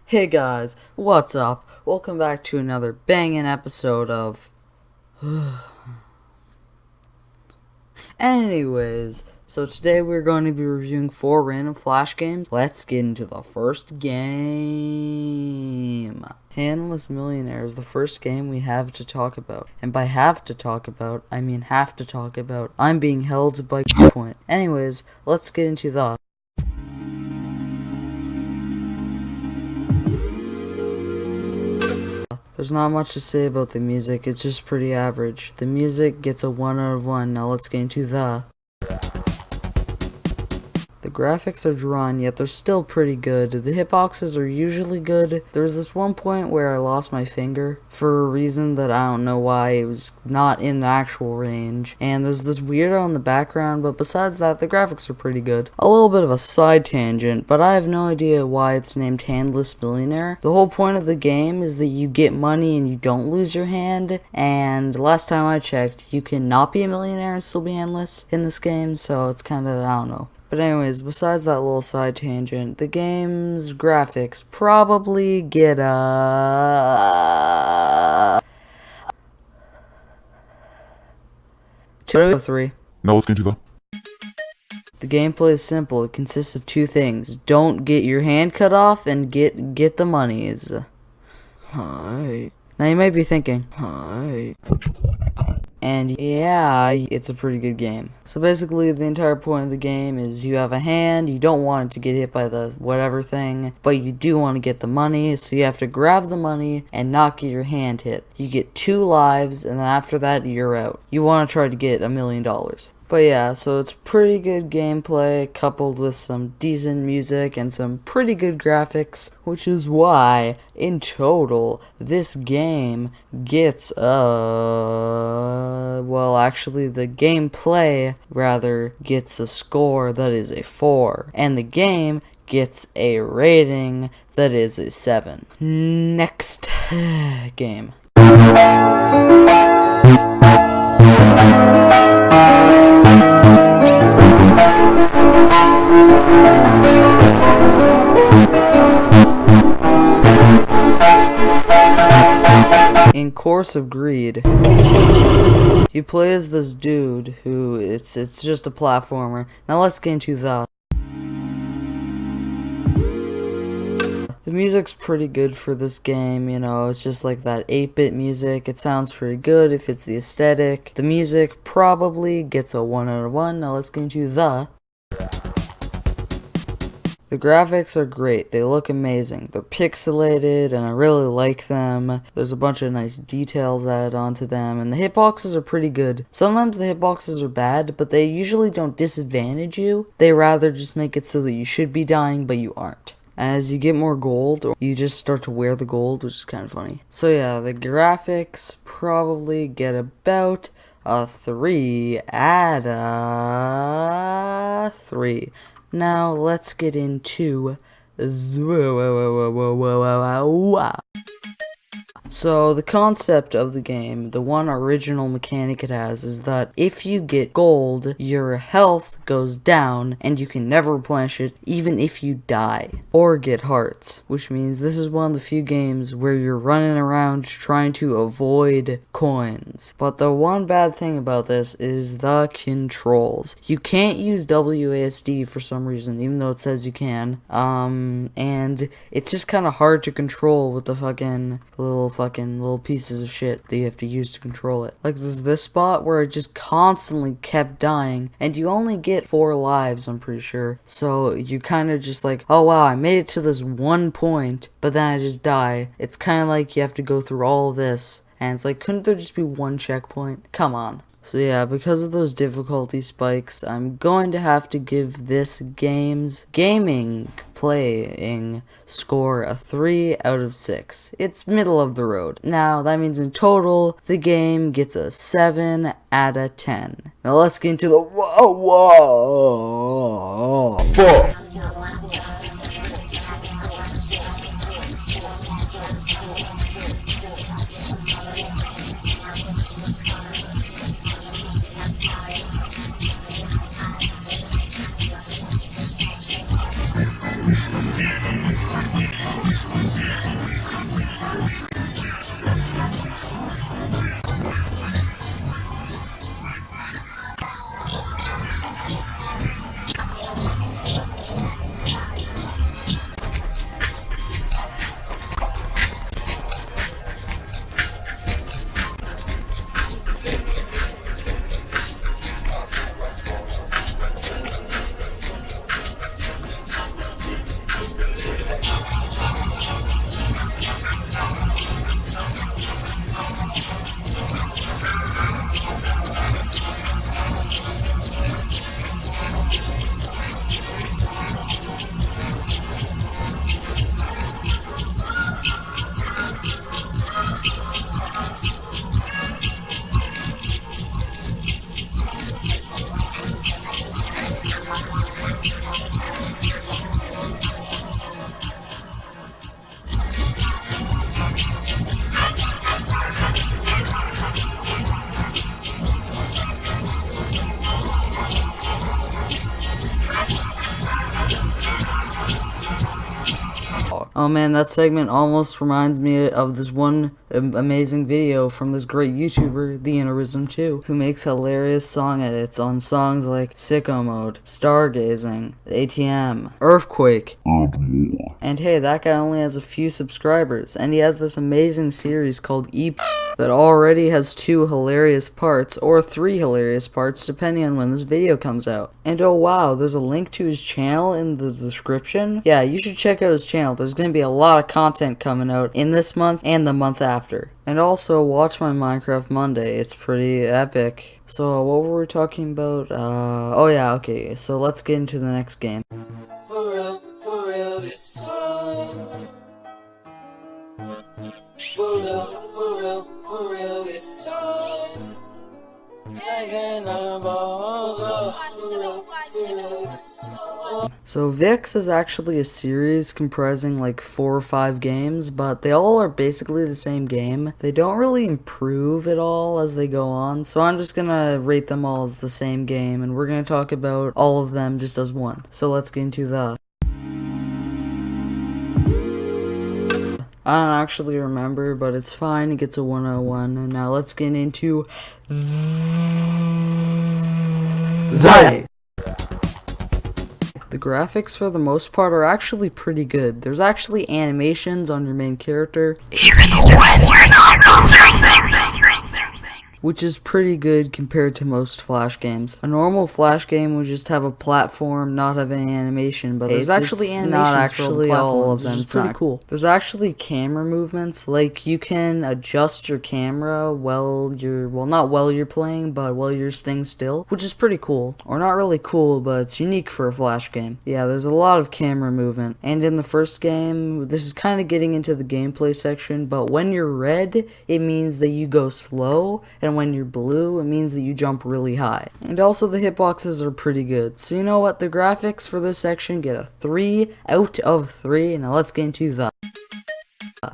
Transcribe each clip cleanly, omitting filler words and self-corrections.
Hey guys, what's up? Welcome back to another banging episode of... Anyways, so today we're going to be reviewing 4 random Flash games. Let's get into the first game. Handless Millionaire is the first game we have to talk about. And by have to talk about, I mean have to talk about. I'm being held by point. Anyways, let's get into the... There's not much to say about the music, it's just pretty average. The music gets a 1 out of 1, now let's get into the... The graphics are drawn, yet they're still pretty good. The hitboxes are usually good. There was this one point where I lost my finger for a reason that I don't know why. It was not in the actual range. And there's this weirdo in the background, but besides that, the graphics are pretty good. A little bit of a side tangent, but I have no idea why it's named Handless Millionaire. The whole point of the game is that you get money and you don't lose your hand. And last time I checked, you cannot be a millionaire and still be handless in this game, so it's kind of, I don't know. But anyways, besides that little side tangent, the game's graphics probably get a 2 out of 3. Now let's get into The gameplay is simple. It consists of 2 things. Don't get your hand cut off and get the monies. Hi. Now you might be thinking, hi. And yeah, it's a pretty good game. So basically the entire point of the game is you have a hand, you don't want it to get hit by the whatever thing, but you do want to get the money, so you have to grab the money and not get your hand hit. You get 2 lives, and then after that you're out. You want to try to get $1 million. But yeah, so it's pretty good gameplay coupled with some decent music and some pretty good graphics, which is why, in total, this game gets well, actually, the gameplay, rather, gets a score that is a 4, and the game gets a rating that is a 7. Next game. In Course of Greed, you play as this dude who, it's just a platformer. Now let's get into the music's pretty good for this game, you know, it's just like that 8-bit music. It sounds pretty good if it's the aesthetic. The music probably gets a 1 out of 1. Now let's get into the... The graphics are great, they look amazing, they're pixelated and I really like them. There's a bunch of nice details added onto them, and the hitboxes are pretty good. Sometimes the hitboxes are bad, but they usually don't disadvantage you. They rather just make it so that you should be dying, but you aren't. And as you get more gold, you just start to wear the gold, which is kind of funny. So yeah, the graphics probably get about a 3 out of 3. Now, let's get into So, the concept of the game, the one original mechanic it has, is that if you get gold, your health goes down, and you can never replenish it, even if you die, or get hearts. Which means this is one of the few games where you're running around trying to avoid coins. But the one bad thing about this is the controls. You can't use WASD for some reason, even though it says you can. And it's just kind of hard to control with the fucking little pieces of shit that you have to use to control it. Like there's this spot where it just constantly kept dying, and you only get 4 lives, I'm pretty sure. So you kind of just like, oh wow, I made it to this one point, but then I just die. It's kind of like you have to go through all of this, and it's like, couldn't there just be one checkpoint? Come on. So yeah, because of those difficulty spikes, I'm going to have to give this gaming playing score a 3 out of 6. It's middle of the road. Now, that means in total, the game gets a 7 out of 10. Now let's get into the whoa. Fuck. Oh man, that segment almost reminds me of this one amazing video from this great YouTuber, Theinnerwizdom too, who makes hilarious song edits on songs like Sicko Mode, Stargazing, ATM, Earthquake, and more. And hey, that guy only has a few subscribers, and he has this amazing series called EP that already has 2 hilarious parts, or 3 hilarious parts, depending on when this video comes out. And oh wow, there's a link to his channel in the description. Yeah, you should check out his channel. There's gonna be a lot of content coming out in this month and the month after. And also, watch my Minecraft Monday. It's pretty epic. So, what were we talking about? Oh yeah, okay. So, let's get into the next game. For real this time. For real this time. Taking our balls up. For real this time. So Vix is actually a series comprising like 4 or 5 games, but they all are basically the same game. They don't really improve at all as they go on, so I'm just gonna rate them all as the same game, and we're gonna talk about all of them just as one. So let's get into the... I don't actually remember, but it's fine, it gets a 101, and now let's get into... The graphics, for the most part, are actually pretty good. There's actually animations on your main character, which is pretty good compared to most Flash games. A normal Flash game would just have a platform, not have any animation, but there's actually animations not actually for all of them. It's pretty cool. There's actually camera movements, like you can adjust your camera while you're, well, not while you're playing, but while you're staying still, which is pretty cool. Or not really cool, but it's unique for a Flash game. Yeah, there's a lot of camera movement. And in the first game, this is kind of getting into the gameplay section, but when you're red, it means that you go slow, and when you're blue, it means that you jump really high. And also the hitboxes are pretty good. So you know what, the graphics for this section get a 3 out of 3. Now let's get into the...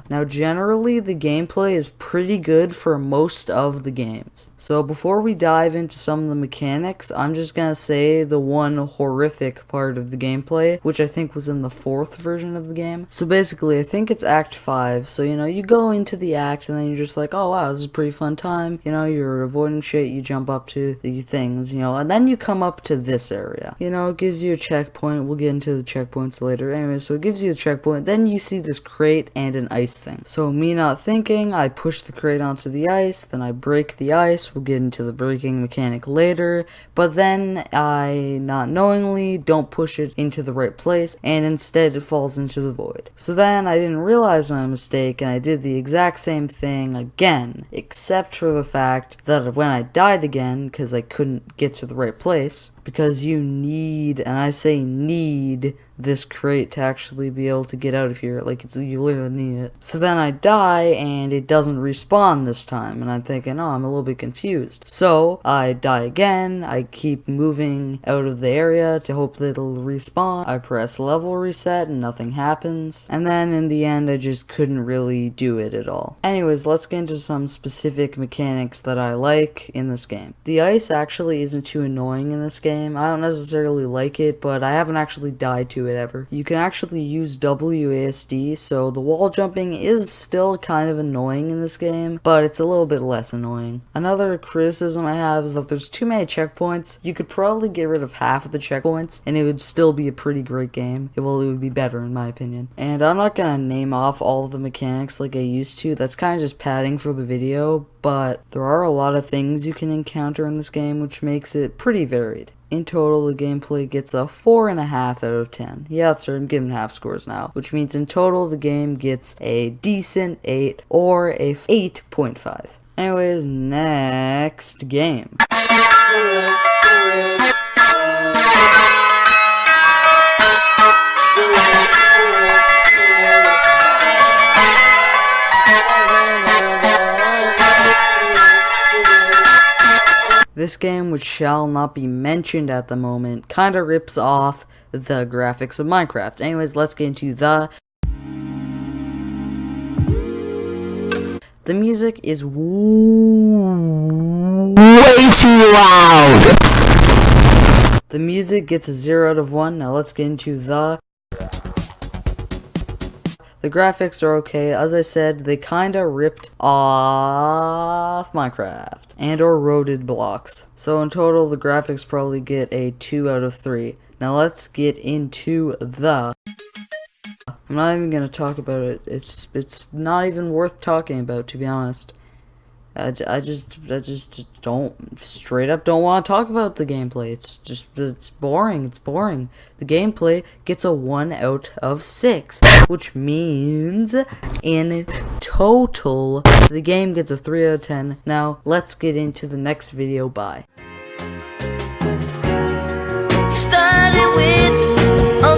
Now generally the gameplay is pretty good for most of the games. So before we dive into some of the mechanics, I'm just gonna say the one horrific part of the gameplay, which I think was in the 4th version of the game. So basically, I think it's Act 5, so you know, you go into the act and then you're just like, oh wow, this is a pretty fun time, you know, you're avoiding shit, you jump up to the things, you know, and then you come up to this area. You know, it gives you a checkpoint, we'll get into the checkpoints later. Anyway, so it gives you a checkpoint, then you see this crate and an ice thing. So me not thinking, I push the crate onto the ice, then I break the ice. We'll get into the breaking mechanic later, but then I, not knowingly, don't push it into the right place, and instead it falls into the void. So then I didn't realize my mistake, and I did the exact same thing again, except for the fact that when I died again, because I couldn't get to the right place, because you need, and I say need, this crate to actually be able to get out of here. Like, you literally need it. So then I die, and it doesn't respawn this time, and I'm thinking, oh, I'm a little bit confused. So I die again, I keep moving out of the area to hope that it'll respawn. I press level reset, and nothing happens. And then in the end, I just couldn't really do it at all. Anyways, let's get into some specific mechanics that I like in this game. The ice actually isn't too annoying in this game. game. I don't necessarily like it, but I haven't actually died to it ever. You can actually use WASD, so the wall jumping is still kind of annoying in this game, but it's a little bit less annoying. Another criticism I have is that there's too many checkpoints. You could probably get rid of half of the checkpoints, and it would still be a pretty great game. Well, it would be better in my opinion. And I'm not gonna name off all of the mechanics like I used to. That's kind of just padding for the video, but there are a lot of things you can encounter in this game, which makes it pretty varied. In total, the gameplay gets a 4.5 out of 10. Yeah, that's right, I'm giving half scores now, which means in total the game gets a decent 8 or a 8.5. Anyways, next game. This game, which shall not be mentioned at the moment, kinda rips off the graphics of Minecraft. Anyways, let's get into the music is way too loud. The music gets a 0 out of 1. Now let's get into the graphics are okay. As I said, they kinda ripped off Minecraft and or roaded blocks. So in total, the graphics probably get a 2 out of 3. Now let's get into the... I'm not even gonna talk about it. It's not even worth talking about, to be honest. I just don't, straight up don't want to talk about the gameplay. It's boring. It's boring. The gameplay gets a 1 out of 6, which means in total the game gets a 3 out of 10. Now let's get into the next video. Bye. Started with a